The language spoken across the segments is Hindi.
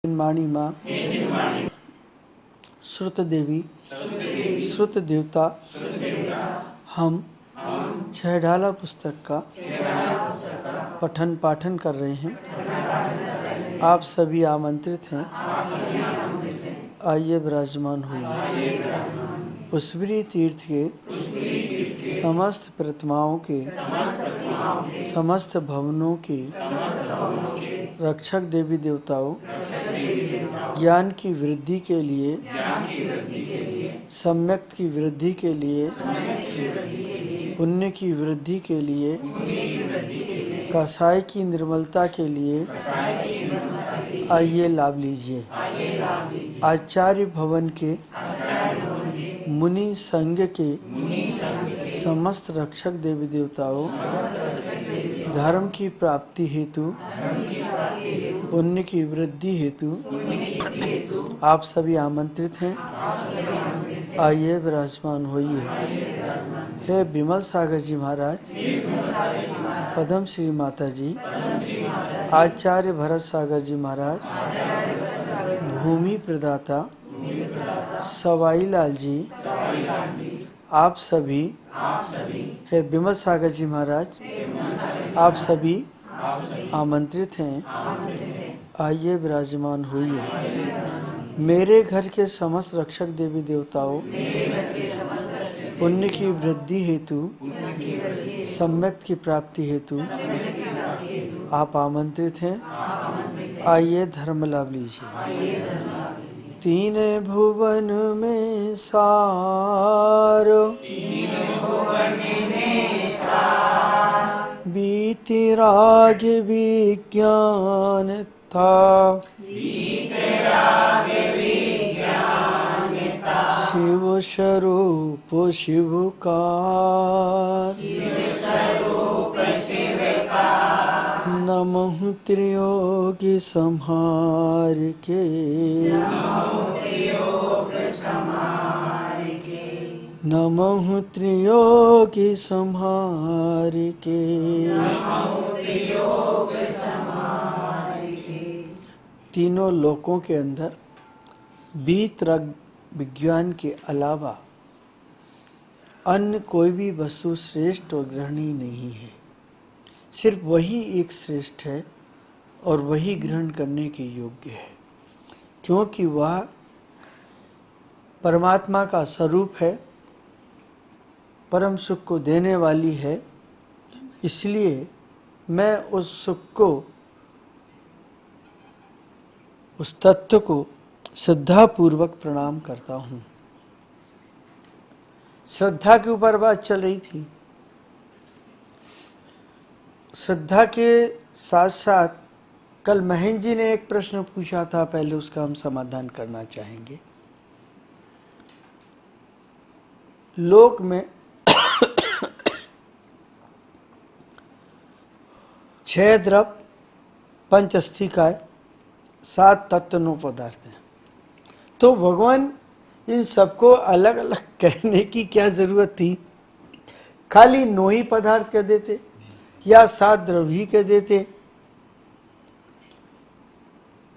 वाणी माँ श्रुत देवी श्रुत देवता हम छह डाला पुस्तक का पठन पाठन कर रहे हैं। आप सभी आमंत्रित हैं। आइए विराजमान होइए। पुष्पगिरी तीर्थ के समस्त प्रतिमाओं के समस्त भवनों की रक्षक देवी देवताओं ज्ञान की वृद्धि के लिए सम्यक की वृद्धि के लिए पुण्य की वृद्धि के लिए कसाय की निर्मलता के लिए आइए लाभ लीजिए। आचार्य भवन के मुनि संघ के समस्त रक्षक देवी देवताओं धर्म की प्राप्ति हेतु पुण्य की वृद्धि हेतु आप सभी आमंत्रित हैं। आइए विराजमान होइए। हे विमल सागर जी महाराज, पद्म श्री माता जी, आचार्य भरत सागर जी महाराज, भूमि प्रदाता सवाई लाल जी, आप सभी हे विमल सागर जी महाराज, आप सभी आमंत्रित हैं। आइए विराजमान होइए। मेरे घर के समस्त रक्षक देवी देवताओं पुण्य की वृद्धि हेतु सम्यक की प्राप्ति हेतु आप आमंत्रित हैं। आइए धर्म लाभ लीजिए। तीन भुवन में सारो बीति राग विज्ञान था, शिव स्वरूप शिव का नमः त्रियोगी संहार के नमः त्रियोगी संहार के। तीनों लोकों के अंदर बीत रग विज्ञान के अलावा अन्य कोई भी वस्तु श्रेष्ठ और ग्रहणीय नहीं है। सिर्फ वही एक श्रेष्ठ है और वही ग्रहण करने के योग्य है, क्योंकि वह परमात्मा का स्वरूप है, परम सुख को देने वाली है। इसलिए मैं उस सुख को, उस तत्व को श्रद्धापूर्वक प्रणाम करता हूँ। श्रद्धा के ऊपर बात चल रही थी। श्रद्धा के साथ साथ कल महेंद्र जी ने एक प्रश्न पूछा था, पहले उसका हम समाधान करना चाहेंगे। लोक में 6 द्रव, 5 अस्थिकाय, 7 तत्व 9 पदार्थ हैं। तो भगवान इन सबको अलग अलग कहने की क्या जरूरत थी? खाली 9 ही पदार्थ कह देते या 7 द्रव ही कह देते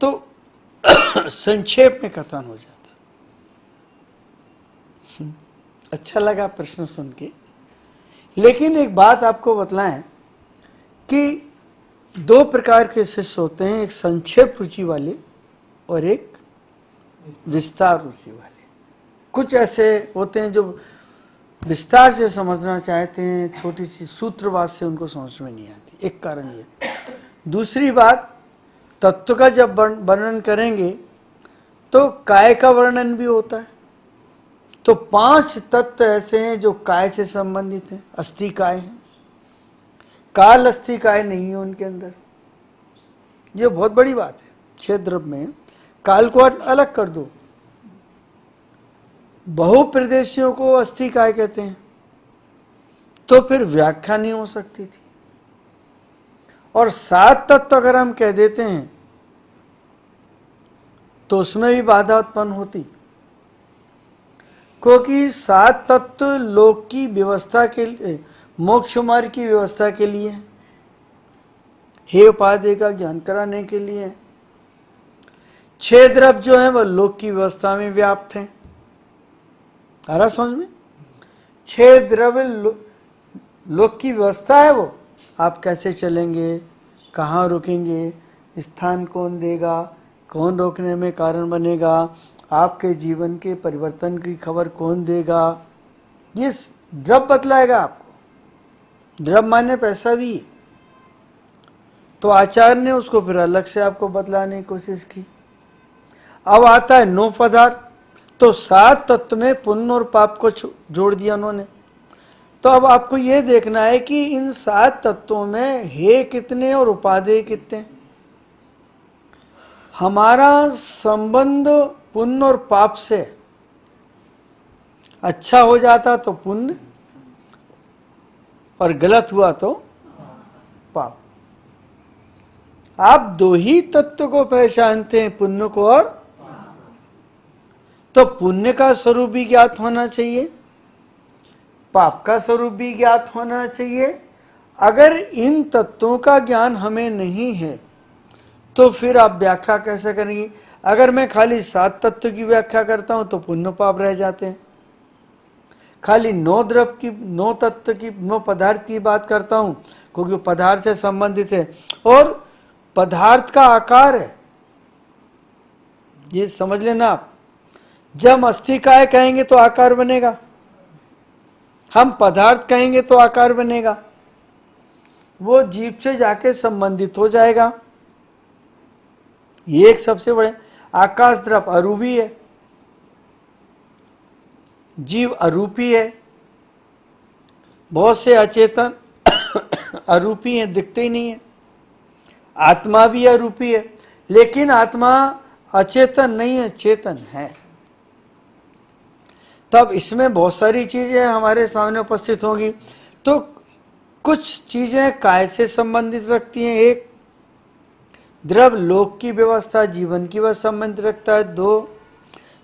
तो संक्षेप में कथन हो जाता। अच्छा लगा प्रश्न सुन के। लेकिन एक बात आपको बतलाएं कि 2 प्रकार के शिष्य होते हैं, एक संक्षेप रुचि वाले और एक विस्तार रुचि वाले। कुछ ऐसे होते हैं जो विस्तार से समझना चाहते हैं, छोटी सी सूत्रवाद से उनको समझ में नहीं आती। एक कारण ये। दूसरी बात, तत्व का जब वर्णन करेंगे तो काय का वर्णन भी होता है। तो 5 तत्व ऐसे हैं जो काय से संबंधित हैं, अस्थि काय हैं। काल अस्थि काय नहीं है उनके अंदर। ये बहुत बड़ी बात है। 6 द्रव में काल को अलग कर दो, बहु प्रदेशियों को अस्थि काय कहते हैं, तो फिर व्याख्या नहीं हो सकती थी। और 7 तत्व अगर हम कह देते हैं तो उसमें भी बाधा उत्पन्न होती, क्योंकि 7 तत्व लोक की व्यवस्था के लिए, मोक्ष मार्ग की व्यवस्था के लिए, हे उपाधि का ज्ञान कराने के लिए, 6 द्रव्य जो है वह लोक की व्यवस्था में व्याप्त हैं। आ रहा समझ में? 6 द्रव्य लोक की व्यवस्था है, वो आप कैसे चलेंगे, कहाँ रुकेंगे, स्थान कौन देगा, कौन रोकने में कारण बनेगा, आपके जीवन के परिवर्तन की खबर कौन देगा, ये द्रव्य बतलाएगा आपको। द्रव्य माने पैसा भी। तो आचार्य ने उसको फिर अलग से आपको बतलाने की कोशिश की। अब आता है 9 पदार्थ। तो 7 तत्व में पुण्य और पाप को जोड़ दिया उन्होंने। तो अब आपको यह देखना है कि इन 7 तत्वों में हे कितने और उपादेय कितने। हमारा संबंध पुण्य और पाप से अच्छा हो जाता तो पुण्य, और गलत हुआ तो पाप। आप 2 ही तत्व को पहचानते हैं, पुण्य को और। तो पुण्य का स्वरूप भी ज्ञात होना चाहिए, पाप का स्वरूप भी ज्ञात होना चाहिए। अगर इन तत्वों का ज्ञान हमें नहीं है तो फिर आप व्याख्या कैसे करेंगे? अगर मैं खाली 7 तत्व की व्याख्या करता हूं तो पुण्य पाप रह जाते हैं। खाली 9 द्रव्य की, 9 तत्व की, 9 पदार्थ की बात करता हूं क्योंकि पदार्थ से संबंधित है और पदार्थ का आकार है, ये समझ लेना आप। जब अस्थिकाय कहेंगे तो आकार बनेगा, हम पदार्थ कहेंगे तो आकार बनेगा, वो जीव से जाके संबंधित हो जाएगा। ये एक सबसे बड़े आकाश द्रव्य अरूपी है, जीव अरूपी है। बहुत से अचेतन अरूपी हैं, दिखते ही नहीं है। आत्मा भी अरूपी है, लेकिन आत्मा अचेतन नहीं है, चेतन है। तब इसमें बहुत सारी चीजें हमारे सामने उपस्थित होंगी। तो कुछ चीजें काय से संबंधित रखती हैं। एक, द्रव्य लोक की व्यवस्था, जीवन की व्यवस्था संबंधित रखता है। 2,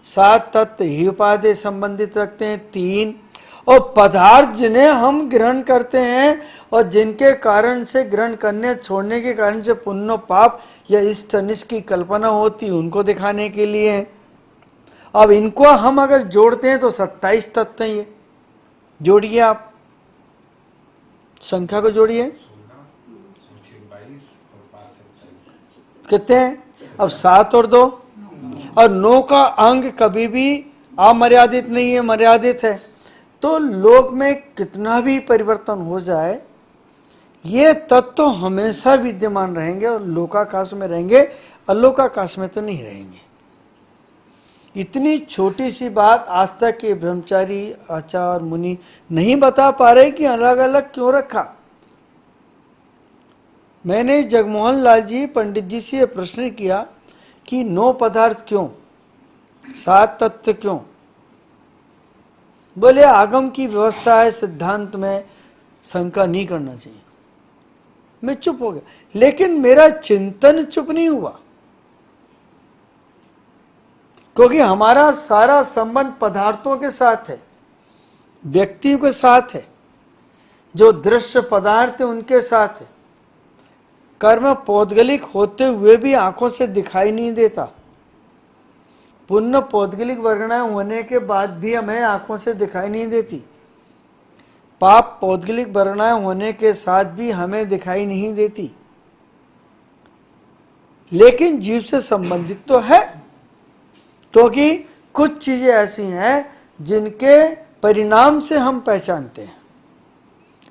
7 तत्व ही उपादेय संबंधित रखते हैं। 3, और पदार्थ जिन्हें हम ग्रहण करते हैं और जिनके कारण से, ग्रहण करने छोड़ने के कारण से पुण्य पाप या इष्ट अनिष्ट की कल्पना होती है, उनको दिखाने के लिए। अब इनको हम अगर जोड़ते हैं तो 27 तत्व हैं। ये जोड़िए, आप संख्या को जोड़िए, कितने हैं? अब 7 और 2 और 9 का अंग कभी भी अमर्यादित नहीं है, मर्यादित है। तो लोक में कितना भी परिवर्तन हो जाए, ये तत्व हमेशा विद्यमान रहेंगे और लोकाकाश में रहेंगे, अलोकाकाश में तो नहीं रहेंगे। इतनी छोटी सी बात आज तक के ब्रह्मचारी, आचार्य, मुनि नहीं बता पा रहे कि अलग अलग क्यों रखा। मैंने जगमोहन लाल जी पंडित जी से प्रश्न किया कि 9 पदार्थ क्यों, 7 तत्व क्यों? बोले आगम की व्यवस्था है, सिद्धांत में शंका नहीं करना चाहिए। मैं चुप हो गया, लेकिन मेरा चिंतन चुप नहीं हुआ, क्योंकि हमारा सारा संबंध पदार्थों के साथ है, व्यक्तियों के साथ है, जो दृश्य पदार्थ है उनके साथ है। कर्म पौद्गलिक होते हुए भी आंखों से दिखाई नहीं देता, पुण्य पौद्गलिक वर्गणाएं होने के बाद भी हमें आंखों से दिखाई नहीं देती, पाप पौद्गलिक वर्गणाएं होने के साथ भी हमें दिखाई नहीं देती, लेकिन जीव से संबंधित तो है। क्योंकि कुछ चीजें ऐसी हैं जिनके परिणाम से हम पहचानते हैं।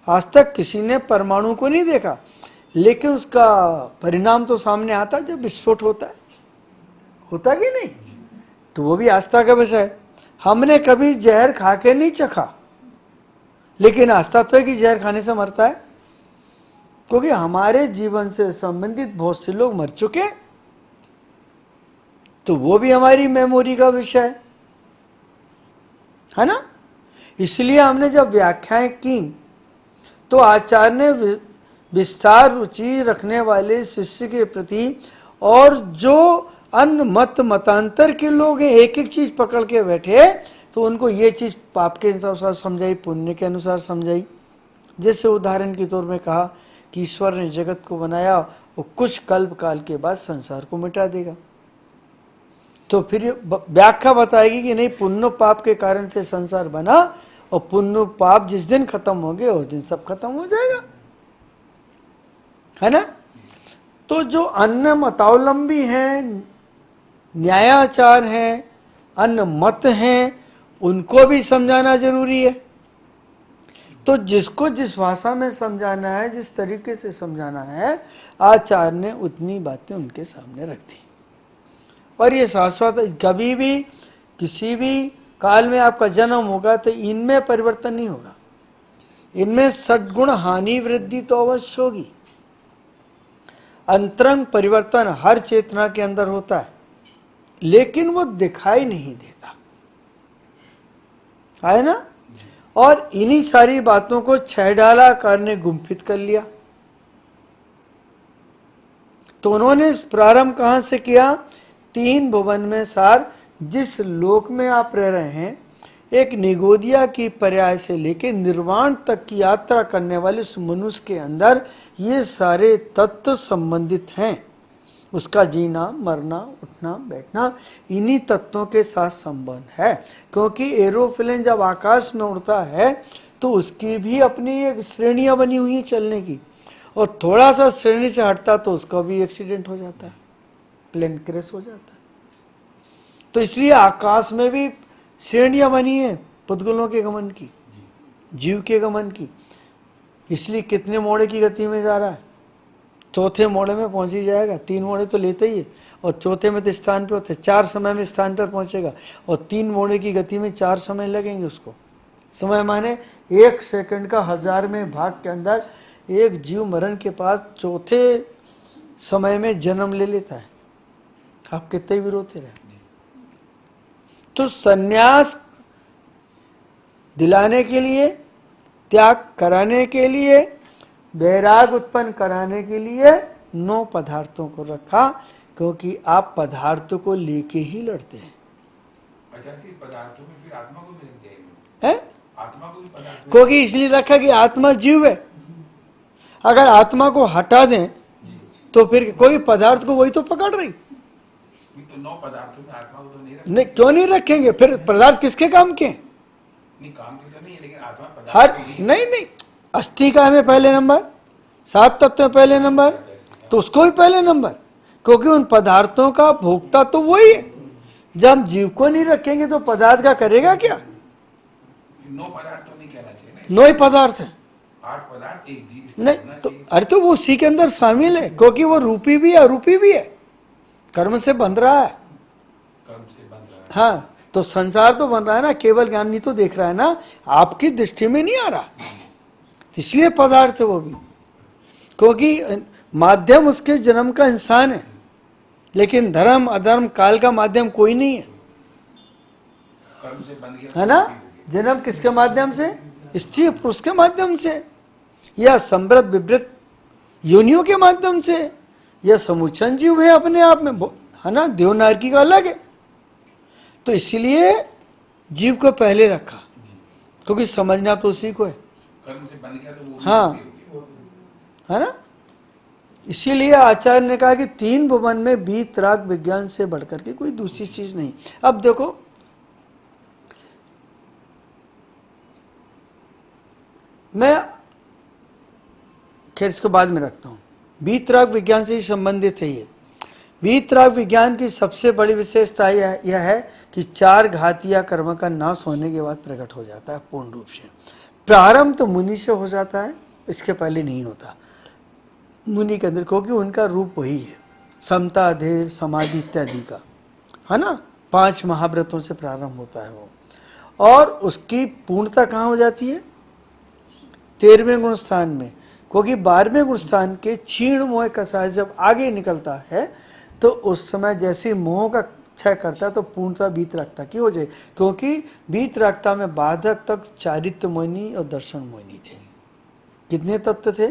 आज तक किसी ने परमाणु को नहीं देखा, लेकिन उसका परिणाम तो सामने आता है जब विस्फोट होता है, होता कि नहीं? तो वो भी आस्था का विषय है। हमने कभी जहर खा के नहीं चखा, लेकिन आस्था तो है कि जहर खाने से मरता है, क्योंकि हमारे जीवन से संबंधित बहुत से लोग मर चुके, तो वो भी हमारी मेमोरी का विषय है ना। इसलिए हमने जब व्याख्याएं की तो आचार्य ने विस्तार रुचि रखने वाले शिष्य के प्रति, और जो अन्य मतांतर के लोग हैं एक एक चीज पकड़ के बैठे, तो उनको ये चीज पाप के अनुसार समझाई, पुण्य के अनुसार समझाई। जैसे उदाहरण के तौर में कहा कि ईश्वर ने जगत को बनाया, वो कुछ कल्प काल के बाद संसार को मिटा देगा। तो फिर व्याख्या बताएगी कि नहीं, पुण्य पाप के कारण से संसार बना और पुण्य पाप जिस दिन खत्म हो गए उस दिन सब खत्म हो जाएगा, है ना। तो जो अन्य मतावलंबी हैं, न्यायाचार हैं, अन्य मत हैं, उनको भी समझाना जरूरी है। तो जिसको जिस भाषा में समझाना है, जिस तरीके से समझाना है, आचार्य ने उतनी बातें उनके सामने रख दी। और ये शाश्वत, कभी भी किसी भी काल में आपका जन्म होगा तो इनमें परिवर्तन नहीं होगा, इनमें सद्गुण हानि वृद्धि तो अवश्य होगी। अंतरंग परिवर्तन हर चेतना के अंदर होता है, लेकिन वो दिखाई नहीं देता, है ना। और इन्हीं सारी बातों को छैडालाकार ने गुम्फित कर लिया। तो उन्होंने प्रारंभ कहां से किया? 3 भुवन में सार, जिस लोक में आप रह रहे हैं, एक निगोदिया की पर्याय से लेकर निर्वाण तक की यात्रा करने वाले उस मनुष्य के अंदर ये सारे तत्व संबंधित हैं। उसका जीना, मरना, उठना, बैठना, इन्हीं तत्वों के साथ संबंध है। क्योंकि एरोप्लेन जब आकाश में उड़ता है तो उसकी भी अपनी एक श्रेणियां बनी हुई है चलने की, और थोड़ा सा श्रेणी से हटता तो उसका भी एक्सीडेंट हो जाता है, प्लेन क्रैश हो जाता है। तो इसलिए आकाश में भी श्रेणियां बनी है पुद्गलों के गमन की, जीव के गमन की। इसलिए कितने मोड़े की गति में जा रहा है? चौथे मोड़े में पहुंच ही जाएगा, 3 मोड़े तो लेते ही है, और चौथे में तो स्थान पे होते, 4 समय में स्थान पर पहुंचेगा, और 3 मोड़े की गति में 4 समय लगेंगे उसको। समय माने 1 सेकंड का 1000 में भाग के अंदर एक जीव मरण के पास चौथे समय में जन्म ले लेता है। आप कितने भी रोते रहे। तो संन्यास दिलाने के लिए, त्याग कराने के लिए, वैराग उत्पन्न कराने के लिए 9 पदार्थों को रखा, क्योंकि आप पदार्थों को लेके ही लड़ते हैं। पदार्थों में फिर आत्मा को भी है? आत्मा को भी पदार्थ, क्योंकि इसलिए रखा कि आत्मा जीव है। अगर आत्मा को हटा दें तो फिर कोई पदार्थ को वही तो पकड़ रही। तो 9 पदार्थों में आत्मा को तो नहीं नहीं, क्यों नहीं रखेंगे? फिर पदार्थ किसके काम के? नहीं, काम के तो नहीं है, लेकिन आत्मा हर नहीं, अस्थि का हमें पहले नंबर, 7 तत्व में पहले नंबर, तो उसको भी पहले नंबर, क्योंकि उन पदार्थों का भोक्ता तो वही है। जब जीव को नहीं रखेंगे तो पदार्थ का करेगा क्या? 9 पदार्थ तो नहीं कहना चाहिए, 9 ही पदार्थ है। 8 पदार्थ, एक जीव नहीं तो अरे तो वो उसी के अंदर शामिल है, क्योंकि वो रूपी भी है अरूपी भी है, कर्म से बंध रहा है। कर्म से बंध रहा है। हाँ, तो संसार तो बन रहा है ना, केवल ज्ञान नहीं तो देख रहा है ना, आपकी दृष्टि में नहीं आ रहा, इसलिए पदार्थ है वो भी। क्योंकि माध्यम उसके जन्म का इंसान है, लेकिन धर्म अधर्म काल का माध्यम कोई नहीं है, कर्म से बंध गया, है ना। जन्म किसके माध्यम से? स्त्री पुरुष के माध्यम से, या समृद्ध विवृत योनियों के माध्यम से, या समुच्चन जीव है अपने आप में, है ना। देवनारकी का अलग है। तो इसलिए जीव को पहले रखा, क्योंकि समझना तो उसी को है। कर्म से बंध गया तो वो हाँ, है ना। इसीलिए आचार्य ने कहा कि 3 भुवन में वीतराग विज्ञान से बढ़कर के कोई दूसरी चीज नहीं। अब देखो, मैं खैर इसको बाद में रखता हूं। वीतराग विज्ञान से ही संबंधित है ये। वीतराग विज्ञान की सबसे बड़ी विशेषता यह है कि 4 घातिया कर्म का नाश होने के बाद प्रकट हो जाता है पूर्ण रूप से। प्रारंभ तो मुनि से हो जाता है, इसके पहले नहीं होता मुनि के अंदर, क्योंकि उनका रूप वही है, समता, धैर्य, समाधि इत्यादि का, है ना। 5 महाव्रतों से प्रारंभ होता है वो, और उसकी पूर्णता कहाँ हो जाती है? 13वें गुण स्थान में। क्योंकि 12वें गुण स्थान के क्षीण मोह कषाय जब आगे निकलता है तो उस समय जैसे मोह का क्षय करता है तो पूर्णता वीतरागता की हो जाए, क्योंकि वीतरागता में बाधक तक चारित्र्य मोहिनी और दर्शन मोहिनी थे। कितने तत्व थे?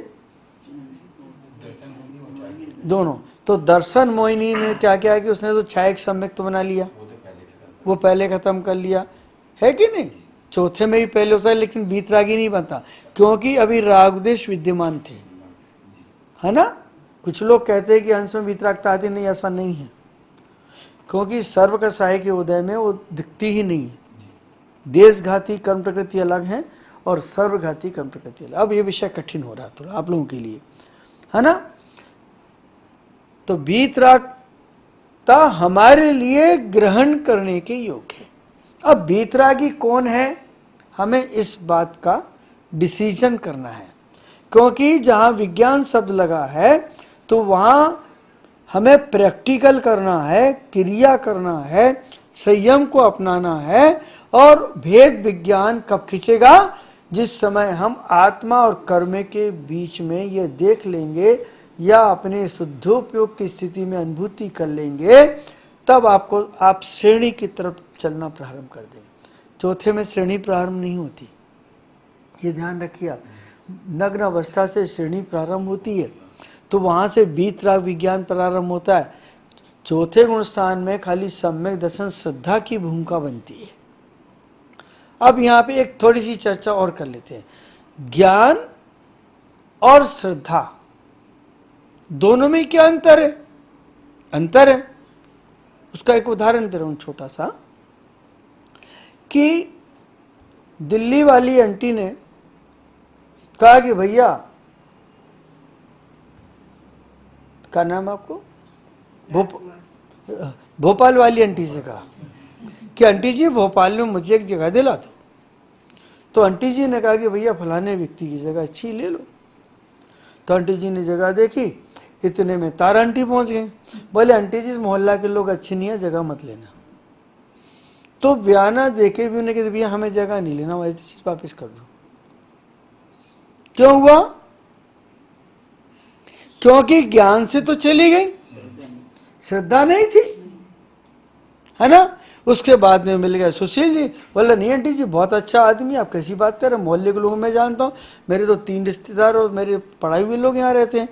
दोनों। तो दर्शन मोहिनी ने क्या किया कि उसने तो छायक सम्यक तो बना लिया, वो पहले खत्म कर लिया, है कि नहीं। चौथे में भी पहले होता है, लेकिन वीतरागी नहीं बनता, क्योंकि अभी रागदेश विद्यमान थे, है ना। कुछ लोग कहते हैं कि अंश में वीतरागता आती नहीं, ऐसा नहीं है। क्योंकि सर्व का सहाय के उदय में वो दिखती ही नहीं है। देशघाती कर्म प्रकृति अलग है और सर्वघाती कर्म प्रकृति अलग। अब ये विषय कठिन हो रहा है थोड़ा आप लोगों के लिए, है ना। तो वीतरागता हमारे लिए ग्रहण करने के योग्य है। अब वीतरागी कौन है, हमें इस बात का डिसीजन करना है, क्योंकि जहां विज्ञान शब्द लगा है तो वहां हमें प्रैक्टिकल करना है, क्रिया करना है, संयम को अपनाना है। और भेद विज्ञान कब खींचेगा, जिस समय हम आत्मा और कर्म के बीच में ये देख लेंगे या अपने शुद्धोपयोग की स्थिति में अनुभूति कर लेंगे, तब आप श्रेणी की तरफ चलना प्रारंभ कर देंगे। चौथे में श्रेणी प्रारंभ नहीं होती, ये ध्यान रखिए आप। नग्न अवस्था से श्रेणी प्रारंभ होती है, तो वहां से वीतराग विज्ञान प्रारंभ होता है। चौथे गुण स्थान में खाली सम्यक दर्शन श्रद्धा की भूमिका बनती है। अब यहाँ पे एक थोड़ी सी चर्चा और कर लेते हैं। ज्ञान और श्रद्धा दोनों में क्या अंतर है? अंतर है, उसका एक उदाहरण दे रहा हूं छोटा सा, कि दिल्ली वाली आंटी ने कहा कि भैया, क्या नाम है आपको? भोपाल वाली आंटी से कहा कि आंटी जी भोपाल में मुझे एक जगह दिला दो। तो आंटी जी ने कहा कि भैया फलाने व्यक्ति की जगह अच्छी ले लो। तो आंटी जी ने जगह देखी, इतने में तारा आंटी पहुंच गए। बोले आंटी जी इस मोहल्ला के लोग अच्छे नहीं है, जगह मत लेना। तो बयाना देके भी उन्हें कहते भैया हमें जगह नहीं लेना, वही चीज वापस कर दो। क्यों हुआ? क्योंकि ज्ञान से तो चली गई, श्रद्धा नहीं थी, है ना। उसके बाद में मिल गया सुशील जी, बोला नहीं आंटी जी बहुत अच्छा आदमी, आप कैसी बात कर रहे हैं, मोहल्ले के लोगों में जानता हूँ, मेरे तो 3 रिश्तेदार और मेरे पढ़ाई हुए लोग यहाँ रहते हैं।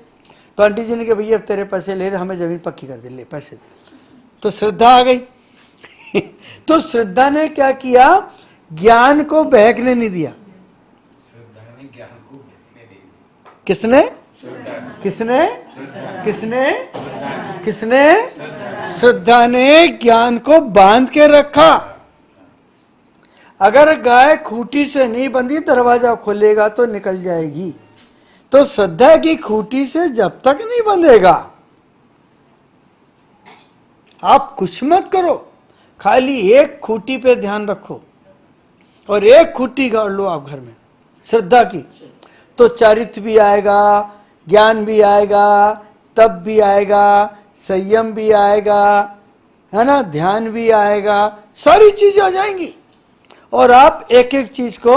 तो आंटी जी ने कहा भैया अब तेरे पैसे ले रहे, हमें जमीन पक्की कर दे, ले पैसे। तो श्रद्धा आ गई। तो श्रद्धा ने क्या किया, ज्ञान को बहकने नहीं दिया। श्रद्धा ने ज्ञान को बहकने नहीं दिया। किसने? किसने? किसने? किसने? श्रद्धा ने ज्ञान को बांध के रखा। अगर गाय खूंटी से नहीं बंधी, दरवाजा खोलेगा तो निकल जाएगी। तो श्रद्धा की खूंटी से जब तक नहीं बंधेगा आप कुछ मत करो, खाली एक खूंटी पे ध्यान रखो और एक खूंटी गाड़ लो आप घर में श्रद्धा की, तो चारित्र भी आएगा, ज्ञान भी आएगा, तप भी आएगा, संयम भी आएगा, है ना, ध्यान भी आएगा, सारी चीजें आ जाएंगी। और आप एक एक चीज को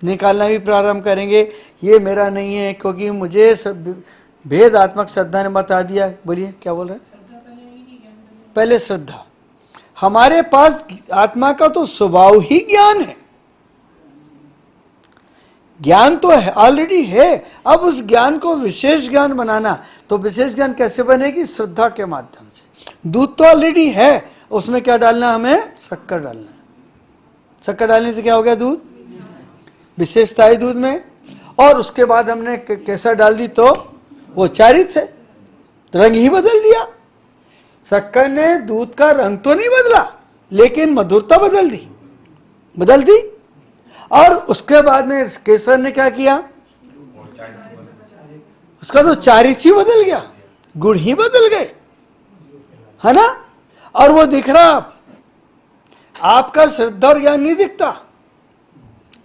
निकालना भी प्रारंभ करेंगे। ये मेरा नहीं है, क्योंकि मुझे भेदात्मक श्रद्धा ने बता दिया। बोलिए क्या बोल रहे हैं? पहले श्रद्धा। हमारे पास आत्मा का तो स्वभाव ही ज्ञान है, ज्ञान तो है, ऑलरेडी है। अब उस ज्ञान को विशेष ज्ञान बनाना, तो विशेष ज्ञान कैसे बनेगी? श्रद्धा के माध्यम से। दूध तो ऑलरेडी है, उसमें क्या डालना, हमें शक्कर डालना है। शक्कर डालने से क्या हो गया? दूध, विशेषता है दूध में। और उसके बाद हमने केसर डाल दी तो वो चारित्र है, रंग ही बदल दिया। शक्कर ने दूध का रंग तो नहीं बदला, लेकिन मधुरता बदल दी। और उसके बाद में केसर ने क्या किया? उसका तो चारित्र ही बदल गया, गुण ही बदल गए, है ना। और वो दिख रहा, आपका श्रद्धा और ज्ञान नहीं दिखता,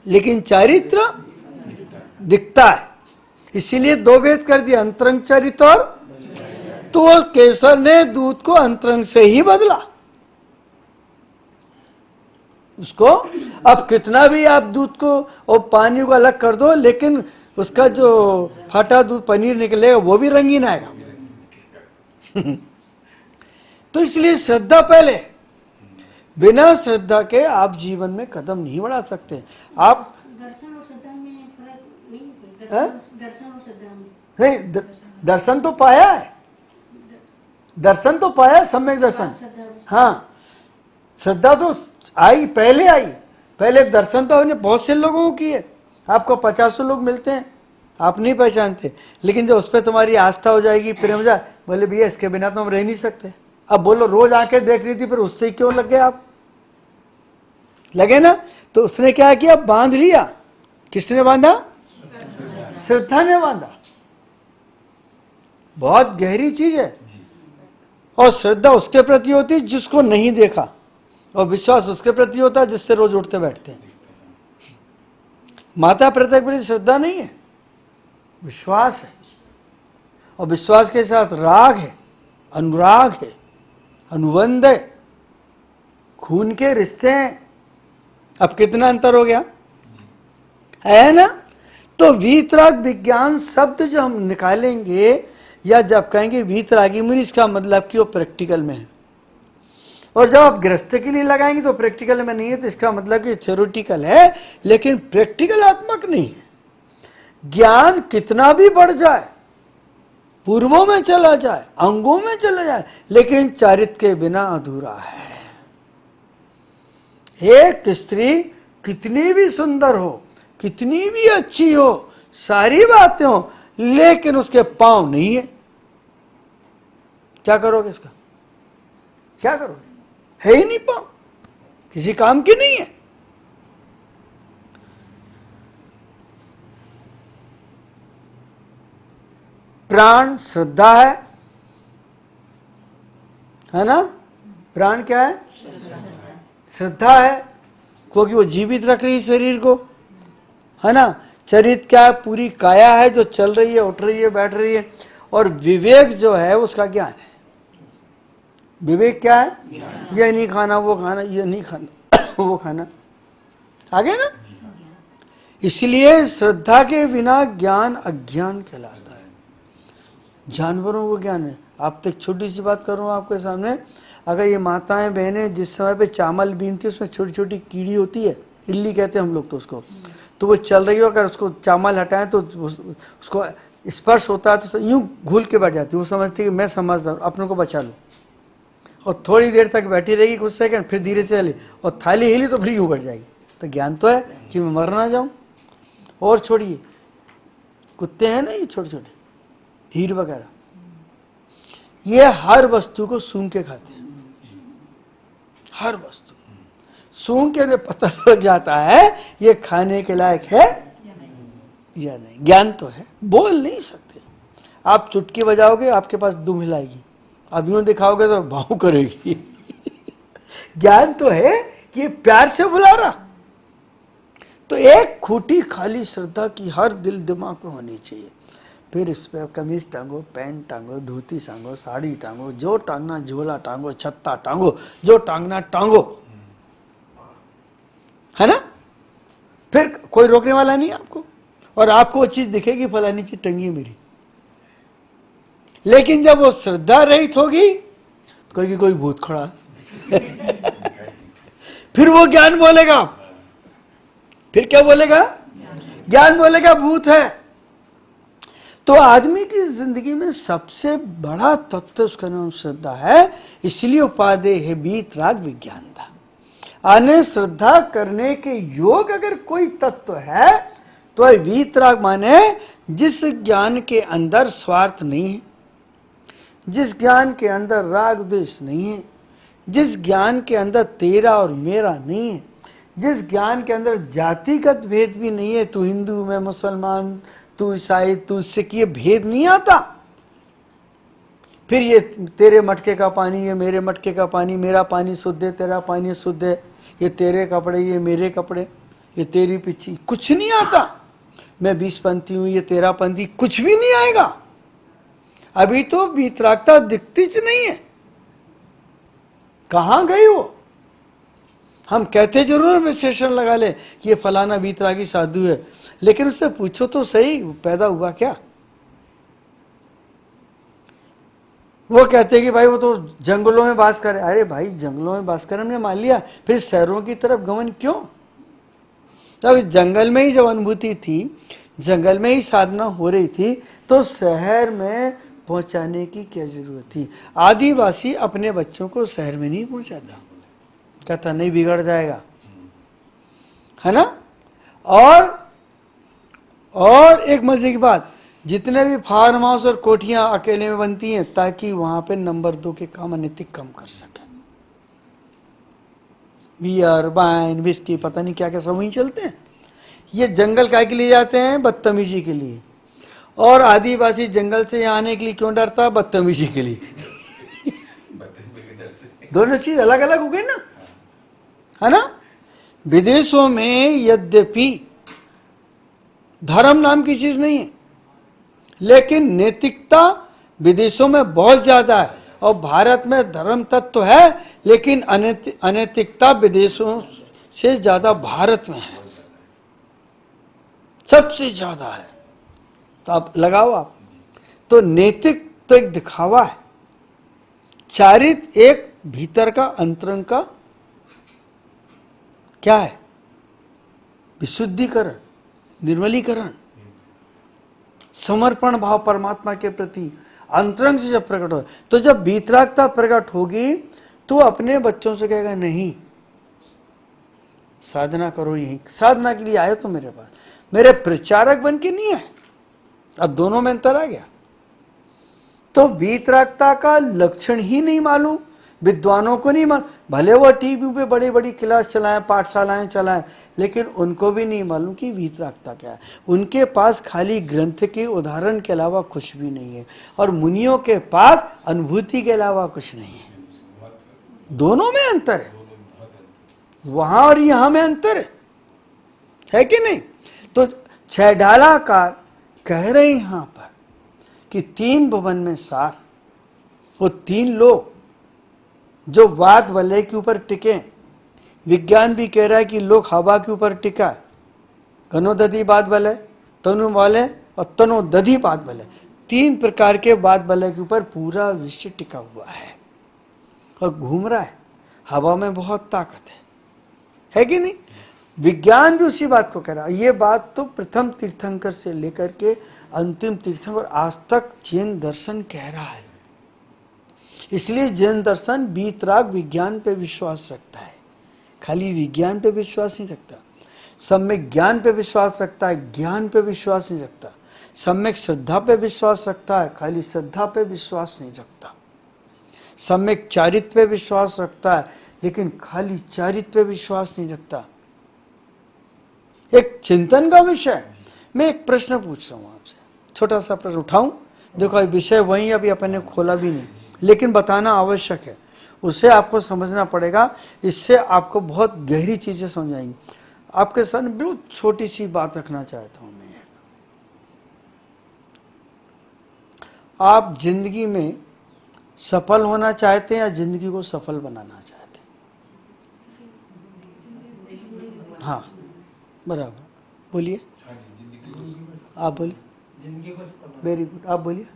लेकिन चारित्र दिखता है। इसीलिए 2 भेद कर दिया, अंतरंग चरित्र और। तो वो केसर ने दूध को अंतरंग से ही बदला उसको। अब कितना भी आप दूध को और पानी को अलग कर दो, लेकिन उसका जो फटा दूध पनीर निकलेगा वो भी रंगीन आएगा। तो इसलिए श्रद्धा पहले, बिना श्रद्धा के आप जीवन में कदम नहीं बढ़ा सकते। आप दर्शन और श्रद्धा में फर्क नहीं? दर्शन और श्रद्धा में नहीं, दर्शन तो पाया है, दर्शन तो पाया, सम्यक दर्शन। हाँ, श्रद्धा तो आई, पहले दर्शन तो हमने बहुत से लोगों को किए। आपको 50 लोग मिलते हैं, आप नहीं पहचानते, लेकिन जब उस पर तुम्हारी आस्था हो जाएगी, प्रेम हो जाए, बोले भैया इसके बिना तो हम रह नहीं सकते, अब बोलो रोज आंखें देख रही थी फिर उससे क्यों लग गए आप? लगे ना? तो उसने क्या किया, बांध लिया। किसने बांधा? श्रद्धा ने बांधा। बहुत गहरी चीज है। और श्रद्धा उसके प्रति होती है जिसको नहीं देखा, और विश्वास उसके प्रति होता है जिससे रोज उठते बैठते हैं। माता पिता के प्रति श्रद्धा नहीं है, विश्वास है। और विश्वास के साथ राग है, अनुराग है, अनुबंध है, खून के रिश्ते हैं। अब कितना अंतर हो गया है ना? तो वीतराग विज्ञान शब्द जो हम निकालेंगे, या जब कहेंगे वीतरागी मुनि, इसका मतलब कि वो प्रैक्टिकल में है। और जब आप गृहस्थ के लिए लगाएंगे तो प्रैक्टिकल में नहीं है, तो इसका मतलब कि थ्योरेटिकल है लेकिन प्रैक्टिकलात्मक नहीं है। ज्ञान कितना भी बढ़ जाए, पूर्वों में चला जाए, अंगों में चला जाए, लेकिन चारित्र के बिना अधूरा है। एक स्त्री कितनी भी सुंदर हो, कितनी भी अच्छी हो, सारी बातें हो, लेकिन उसके पांव नहीं है, क्या करोगे इसका? क्या करोगे? है ही नहीं पांव, किसी काम की नहीं है। प्राण श्रद्धा है ना? प्राण क्या है? श्रद्धा है, क्योंकि वो जीवित रख रही है शरीर को, है ना? शरीर क्या है? पूरी काया है जो चल रही है, उठ रही है, बैठ रही है। और विवेक जो है उसका ज्ञान है। विवेक क्या है? ये नहीं खाना, वो खाना, ये नहीं खाना, वो खाना। आगे ना? इसलिए श्रद्धा के बिना ज्ञान अज्ञान कहलाता है। जानवरों को ज्ञान है। आप तो एक छोटी सी बात करूँ आपके सामने, अगर ये माताएं बहनें जिस समय पे चावल बीनती है, उसमें छोटी छोटी कीड़ी होती है, इल्ली कहते हैं हम लोग तो उसको, तो वो चल रही हो, अगर उसको चावल हटाएं तो उसको स्पर्श होता है तो यूं घुल के बैठ जाती है। वो समझती है कि मैं समझदार, अपने को बचा लूँ, और थोड़ी देर तक बैठी रहेगी, कुछ सेकंड, फिर धीरे से चली और थाली हिली तो फिर यूं बैठ जाएगी। तो ज्ञान तो है कि मैं मर ना जाऊं। और छोड़िए, कुत्ते हैं ना ये छोटे छोटे हीर वगैरह, ये हर वस्तु को सूंघ के खाते हैं। हर वस्तु सूंघ के लिए पता लग जाता है ये खाने के लायक है या नहीं। ज्ञान तो है, बोल नहीं सकते। आप चुटकी बजाओगे, आपके पास दुम हिलाएगी, अब यूं दिखाओगे तो भाव करेगी। ज्ञान तो है कि ये प्यार से बुला रहा। तो एक खूटी खाली श्रद्धा की हर दिल दिमाग में होनी चाहिए। फिर इस पर कमीज टांगो, पैंट टांगो, धोती टांगो, साड़ी टांगो, जो टांगना, झोला टांगो, छत्ता टांगो, जो टांगना टांगो, है ना? फिर कोई रोकने वाला नहीं आपको, और आपको वो चीज दिखेगी, फलानी चीज टंगी मेरी। लेकिन जब वो श्रद्धा रहित होगी तो कोई भूत खड़ा फिर वो ज्ञान बोलेगा। फिर क्या बोलेगा? ज्ञान बोलेगा भूत है। तो आदमी की जिंदगी में सबसे बड़ा तत्व उसका नाम श्रद्धा है। इसलिए उपाधि है वीतराग विज्ञान था। आने श्रद्धा करने के योग अगर कोई तत्व है तो वीतराग माने जिस ज्ञान के अंदर स्वार्थ नहीं है, जिस ज्ञान के अंदर राग द्वेष नहीं है, जिस ज्ञान के अंदर तेरा और मेरा नहीं है, जिस ज्ञान के अंदर जातिगत भेद भी नहीं है, तू हिंदू मैं मुसलमान, तू ईसाई तू सिख, ये भेद नहीं आता। फिर ये तेरे मटके का पानी, ये मेरे मटके का पानी, मेरा पानी शुद्ध है, तेरा पानी शुद्ध है, ये तेरे कपड़े, ये मेरे कपड़े, ये तेरी पिच्ची, कुछ नहीं आता। मैं 20 पंथी हूं, ये तेरा पंथी, कुछ भी नहीं आएगा। अभी तो वीतरागता दिखती च नहीं है, कहां गई वो? हम कहते जरूर विशेषण लगा ले कि ये फलाना वीतरागी साधु है, लेकिन उससे पूछो तो सही पैदा हुआ क्या? वो कहते हैं कि भाई वो तो जंगलों में वास करे। अरे भाई जंगलों में वास करे हमने मान लिया, फिर शहरों की तरफ गमन क्यों? तब जंगल में ही जब अनुभूति थी, जंगल में ही साधना हो रही थी, तो शहर में पहुंचाने की क्या जरूरत थी? आदिवासी अपने बच्चों को शहर में नहीं पहुंचाता, कहता नहीं बिगड़ जाएगा, है ना? और एक मजे की बात, जितने भी फार्म हाउस और कोठियां अकेले में बनती हैं ताकि वहां पे नंबर 2 के काम अनैतिक कम कर सके। बियर, वाइन, विस्की, पता नहीं क्या क्या सब वहीं चलते हैं। ये जंगल काय के लिए जाते हैं? बदतमीजी के लिए। और आदिवासी जंगल से यहाँ आने के लिए क्यों डरता है? बदतमीजी के लिए। दोनों चीज अलग अलग हो गई ना, है ना। विदेशों में यद्यपि धर्म नाम की चीज नहीं है, लेकिन नैतिकता विदेशों में बहुत ज्यादा है। और भारत में धर्म तत्व तो है, लेकिन अनैतिकता विदेशों से ज्यादा भारत में है, सबसे ज्यादा है। तो आप लगाओ आप, तो नैतिक तो एक दिखावा है, चारित्र एक भीतर का अंतरंग का क्या है? विशुद्धिकरण, निर्मलीकरण, समर्पण भाव परमात्मा के प्रति अंतरंग से जब प्रकट हो। तो जब वीतरागता प्रकट होगी तो अपने बच्चों से कहेगा नहीं साधना करो, यही साधना के लिए आए तो मेरे पास, मेरे प्रचारक बन के नहीं आए। अब दोनों में अंतर आ गया। तो वीतरागता का लक्षण ही नहीं मालूम, विद्वानों को नहीं मालूम। भले वो टीवी पे बड़ी बड़ी क्लास चलाएं, पाठशालाएं चलाएं, लेकिन उनको भी नहीं मालूम कि वीतरागता क्या है। उनके पास खाली ग्रंथ के उदाहरण के अलावा कुछ भी नहीं है, और मुनियों के पास अनुभूति के अलावा कुछ नहीं है। दोनों में अंतर है, वहां और यहां में अंतर है कि नहीं। तो छैडालाकार कह रहे यहां पर कि 3 भुवन में सार, वो 3 लोग जो वाद वलय के ऊपर टिके। विज्ञान भी कह रहा है कि लोग हवा के ऊपर टिका, घनोदधि बाद वलय, तनु वलय और तनोदधि बाद वलय, 3 प्रकार के बाद वलय के ऊपर पूरा विश्व टिका हुआ है और घूम रहा है। हवा में बहुत ताकत है कि नहीं। विज्ञान भी उसी बात को कह रहा है। ये बात तो प्रथम तीर्थंकर से लेकर के अंतिम तीर्थंकर आज तक जैन दर्शन कह रहा है। इसलिए जैन दर्शन वीतराग विज्ञान पे विश्वास रखता है, खाली विज्ञान पे विश्वास नहीं रखता। सम्यक ज्ञान पे विश्वास रखता है, ज्ञान पे विश्वास नहीं रखता। सम्यक श्रद्धा पे विश्वास रखता है, खाली श्रद्धा पे विश्वास नहीं रखता। सम्यक चारित्र पे विश्वास रखता है, लेकिन खाली चारित्र पे विश्वास नहीं रखता। एक चिंतन का विषय। मैं एक प्रश्न पूछ रहा हूं आपसे, छोटा सा प्रश्न उठाऊं। देखो विषय वही अभी अपन ने खोला भी नहीं, लेकिन बताना आवश्यक है। उसे आपको समझना पड़ेगा, इससे आपको बहुत गहरी चीजें समझ आएंगी। आपके सामने बिल्कुल छोटी सी बात रखना चाहता हूं मैं। आप जिंदगी में सफल होना चाहते हैं या जिंदगी को सफल बनाना चाहते हैं? हाँ बराबर, बोलिए। आप बोलिए। वेरी गुड, आप बोलिए।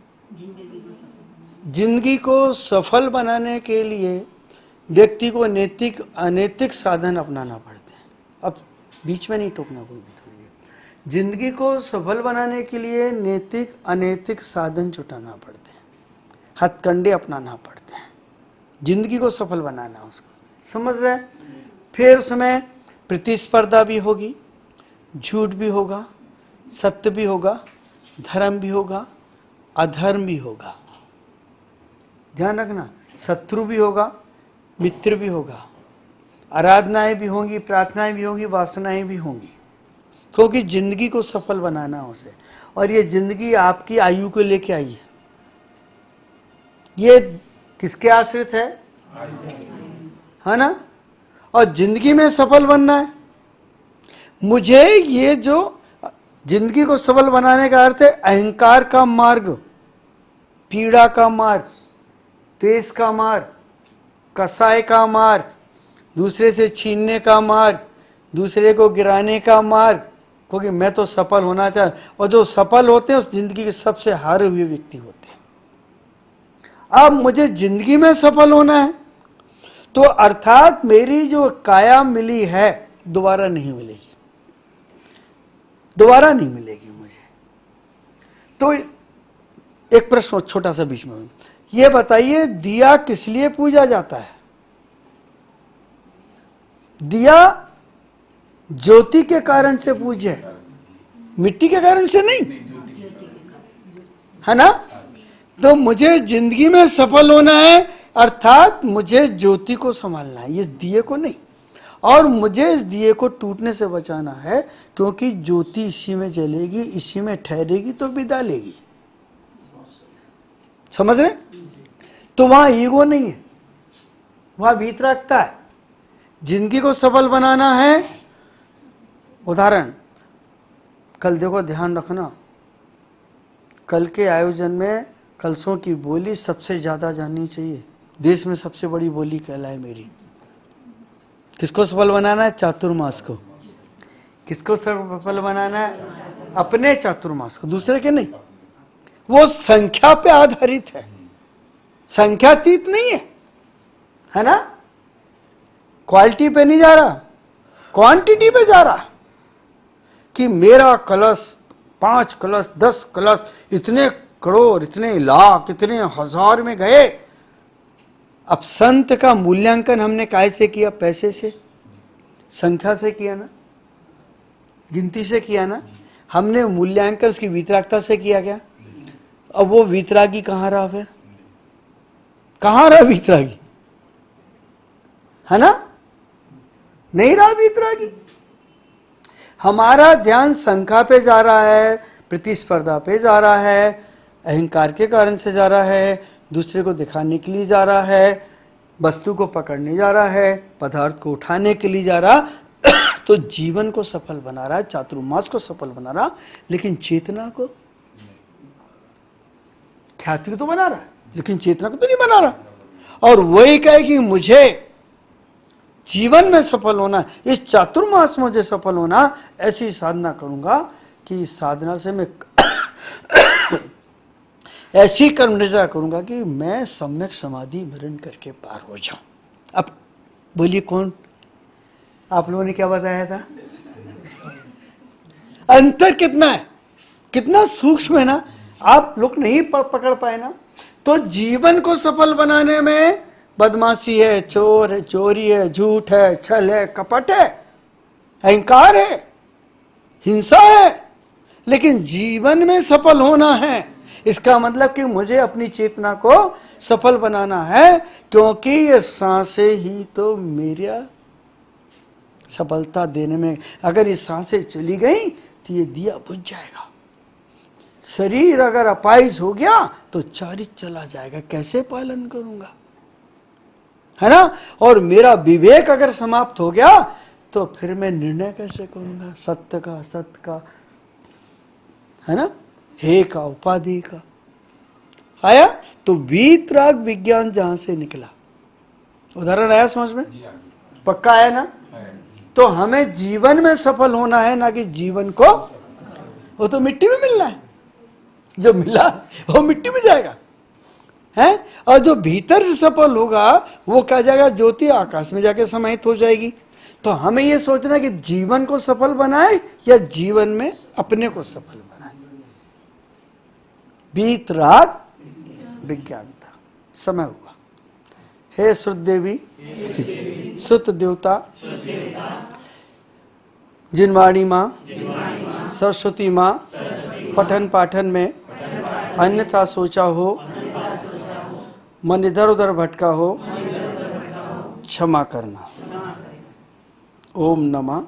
जिंदगी को सफल बनाने के लिए व्यक्ति को नैतिक अनैतिक साधन अपनाना पड़ते हैं। अब बीच में नहीं टोकना कोई भी, थोड़ी देर। जिंदगी को सफल बनाने के लिए नैतिक अनैतिक साधन जुटाना पड़ते हैं, हथकंडे अपनाना पड़ते हैं। जिंदगी को सफल बनाना, उसको समझ रहे हैं। फिर उसमें प्रतिस्पर्धा भी होगी, झूठ भी होगा, सत्य भी होगा, धर्म भी होगा, अधर्म भी होगा। ध्यान रखना, शत्रु भी होगा, मित्र भी होगा, आराधनाएं भी होंगी, प्रार्थनाएं भी होंगी, वासनाएं भी होंगी, क्योंकि जिंदगी को सफल बनाना है उसे। और ये जिंदगी आपकी आयु को लेके आई है। ये किसके आश्रित है ना। और जिंदगी में सफल बनना है। मुझे ये जो जिंदगी को सफल बनाने का अर्थ है अहंकार का मार्ग, पीड़ा का मार्ग, द्वेष का मार्ग, कसाय का मार्ग, दूसरे से छीनने का मार्ग, दूसरे को गिराने का मार्ग, क्योंकि मैं तो सफल होना चाहता। और जो सफल होते हैं उस जिंदगी के सबसे हारे हुए व्यक्ति होते हैं। अब मुझे जिंदगी में सफल होना है, तो अर्थात मेरी जो काया मिली है दोबारा नहीं मिलेगी, दोबारा नहीं मिलेगी मुझे। तो एक प्रश्न छोटा सा बीच में, ये बताइए दिया किस लिए पूजा जाता है? दिया ज्योति के कारण से पूज्य है, मिट्टी के कारण से नहीं। है ना। तो मुझे जिंदगी में सफल होना है, अर्थात मुझे ज्योति को संभालना है, ये दिए को नहीं। और मुझे इस दिए को टूटने से बचाना है, क्योंकि ज्योति इसी में जलेगी, इसी में ठहरेगी तो विदा लेगी। समझ रहे? तो वहां ईगो नहीं है, वहां वीतरागता है। जिंदगी को सफल बनाना है। उदाहरण, कल देखो, ध्यान रखना, कल के आयोजन में कलशों की बोली सबसे ज्यादा जाननी चाहिए। देश में सबसे बड़ी बोली कहलाए मेरी। किसको सफल बनाना है? चातुर्मास को। किसको सफल बनाना है? अपने चातुर्मास को, दूसरे के नहीं। वो संख्या पे आधारित है, संख्यातीत नहीं है, है ना। क्वालिटी पे नहीं जा रहा, क्वांटिटी पे जा रहा, कि मेरा कलश 5 कलश 10 कलश इतने करोड़, इतने लाख, इतने हजार में गए। अब संत का मूल्यांकन हमने काहे से किया? पैसे से, संख्या से किया ना, गिनती से किया ना। हमने मूल्यांकन उसकी वीतरागता से किया क्या? अब वो वीतरागी कहाँ रहा फिर? कहाँ रहा वीतरागी? है ना, नहीं रहा वीतरागी। हमारा ध्यान संख्या पे जा रहा है, प्रतिस्पर्धा पे जा रहा है, अहंकार के कारण से जा रहा है, दूसरे को दिखाने के लिए जा रहा है, वस्तु को पकड़ने जा रहा है, पदार्थ को उठाने के लिए जा रहा। तो जीवन को सफल बना रहा है, चातुर्मास को सफल बना रहा, लेकिन चेतना को, ख्याति को तो बना रहा है, लेकिन चेतना को तो नहीं बना रहा। और वही कहे कि मुझे जीवन में सफल होना, इस चातुर्मास में मुझे सफल होना, ऐसी साधना करूंगा कि इस साधना से मैं ऐसी कर्म निष्ठा करूंगा कि मैं सम्यक समाधि मिलन करके पार हो जाऊं। अब बोलिए कौन? आप लोगों ने क्या बताया था? अंतर कितना है, कितना सूक्ष्म है ना, आप लोग नहीं पकड़ पाए ना। तो जीवन को सफल बनाने में बदमाशी है, चोर है, चोरी है, झूठ है, छल है, कपट है, अहंकार है, हिंसा है। लेकिन जीवन में सफल होना है, इसका मतलब कि मुझे अपनी चेतना को सफल बनाना है, क्योंकि ये सांसें ही तो मेरा सफलता देने में, अगर ये सांसें चली गई तो ये दिया बुझ जाएगा। शरीर अगर अपाहिज हो गया तो चारित चला जाएगा, कैसे पालन करूंगा, है ना। और मेरा विवेक अगर समाप्त हो गया तो फिर मैं निर्णय कैसे करूंगा, सत्य का, असत्य का, है ना, हे का, उपाधि का। आया? तो वीतराग विज्ञान जहां से निकला, उदाहरण आया समझ में? पक्का आया ना? तो हमें जीवन में सफल होना है, ना कि जीवन को, वो तो मिट्टी में मिलना है, जो मिला वो मिट्टी में जाएगा, है। और जो भीतर से सफल होगा वो क्या जाएगा? ज्योति आकाश में जाके समाहित हो जाएगी। तो हमें ये सोचना कि जीवन को सफल बनाए या जीवन में अपने को सफल बनाए। वीतराग विज्ञानता। समय हुआ। हे श्रुत देवी, श्रुत देवता, जिनवाणी माँ, सरस्वती माँ, पठन पाठन में अन्यथा सोचा हो, मन इधर उधर भटका हो, क्षमा करना। ओम नमः,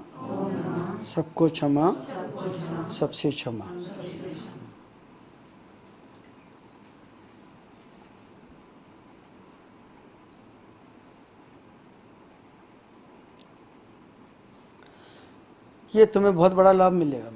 सबको क्षमा, सबसे क्षमा। ये तुम्हें बहुत बड़ा लाभ मिलेगा।